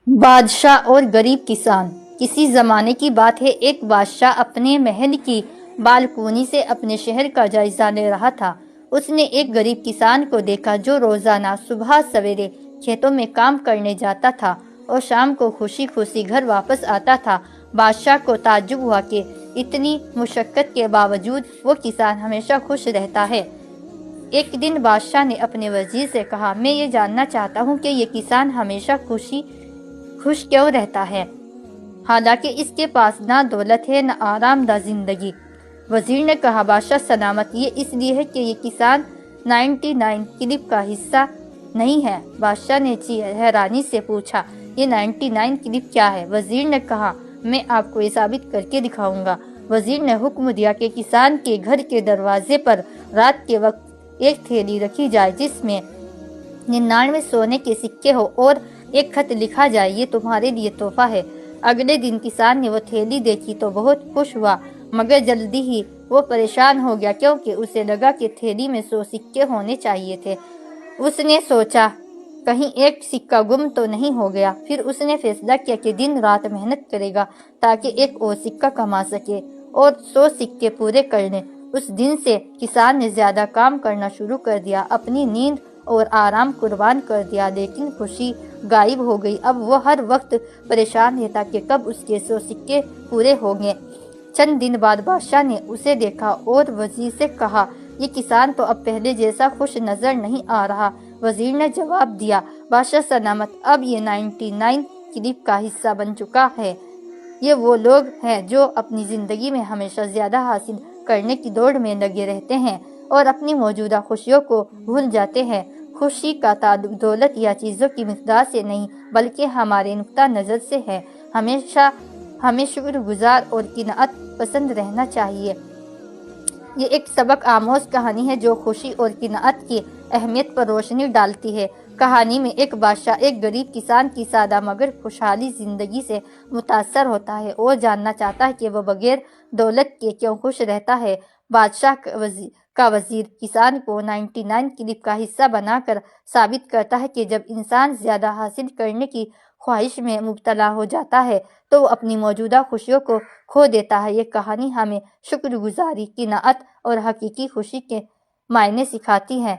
بادشاہ اور غریب کسان۔ کسی زمانے کی بات ہے، ایک بادشاہ اپنے محل کی بالکونی سے اپنے شہر کا جائزہ لے رہا تھا۔ اس نے ایک غریب کسان کو دیکھا جو روزانہ صبح سویرے کھیتوں میں کام کرنے جاتا تھا اور شام کو خوشی خوشی گھر واپس آتا تھا۔ بادشاہ کو تعجب ہوا کہ اتنی مشقت کے باوجود وہ کسان ہمیشہ خوش رہتا ہے۔ ایک دن بادشاہ نے اپنے وزیر سے کہا، میں یہ جاننا چاہتا ہوں کہ یہ کسان ہمیشہ خوش کیوں رہتا ہے، حالانکہ اس کے پاس نہ دولت ہے نہ آرام دہ زندگی۔ وزیر نے کہا، بادشاہ سلامت، یہ اس لیے ہے کہ یہ کسان 99 کلپ کا حصہ نہیں ہے۔ بادشاہ نے حیرانی سے پوچھا، یہ 99 کلپ کیا ہے؟ وزیر نے کہا، میں آپ کو یہ ثابت کر کے دکھاؤں گا۔ وزیر نے حکم دیا کہ کسان کے گھر کے دروازے پر رات کے وقت ایک تھیلی رکھی جائے جس میں 99 سونے کے سکے ہو اور ایک خط لکھا جائے، یہ تمہارے لیے تحفہ ہے۔ اگلے دن کسان نے وہ تھیلی دیکھی تو بہت خوش ہوا، مگر جلدی ہی وہ پریشان ہو گیا کیونکہ اسے لگا کہ تھیلی میں 100 سکے ہونے چاہیے تھے۔ اس نے سوچا کہیں ایک سکہ گم تو نہیں ہو گیا۔ پھر اس نے فیصلہ کیا کہ دن رات محنت کرے گا تاکہ ایک اور سکہ کما سکے اور 100 سکے پورے کر لیں۔ اس دن سے کسان نے زیادہ کام کرنا شروع کر دیا، اپنی نیند اور آرام قربان کر دیا، لیکن خوشی غائب ہو گئی۔ اب وہ ہر وقت پریشان رہتا کہ کب اس کے 100 سکے پورے ہوں گے۔ چند دن بعد بادشاہ نے اسے دیکھا اور وزیر سے کہا، یہ کسان تو اب پہلے جیسا خوش نظر نہیں آ رہا۔ وزیر نے جواب دیا، بادشاہ سلامت، اب یہ 99 کلپ کا حصہ بن چکا ہے۔ یہ وہ لوگ ہیں جو اپنی زندگی میں ہمیشہ زیادہ حاصل کرنے کی دوڑ میں لگے رہتے ہیں اور اپنی موجودہ خوشیوں کو بھول جاتے ہیں۔ خوشی کا تعلق دولت یا چیزوں کی مقدار سے نہیں بلکہ ہمارے نقطہ نظر سے ہے۔ ہمیں شکر گزار اور قناعت پسند رہنا چاہیے۔ یہ ایک سبق آموز کہانی ہے جو خوشی اور قناعت کی اہمیت پر روشنی ڈالتی ہے۔ کہانی میں ایک بادشاہ ایک غریب کسان کی سادہ مگر خوشحال زندگی سے متاثر ہوتا ہے اور جاننا چاہتا ہے کہ وہ بغیر دولت کے کیوں خوش رہتا ہے۔ بادشاہ کا وزیر کسان کو 99 کلپ کا حصہ بنا کر ثابت کرتا ہے کہ جب انسان زیادہ حاصل کرنے کی خواہش میں مبتلا ہو جاتا ہے تو وہ اپنی موجودہ خوشیوں کو کھو دیتا ہے۔ یہ کہانی ہمیں شکر گزاری، قناعت اور حقیقی خوشی کے معنی سکھاتی ہے۔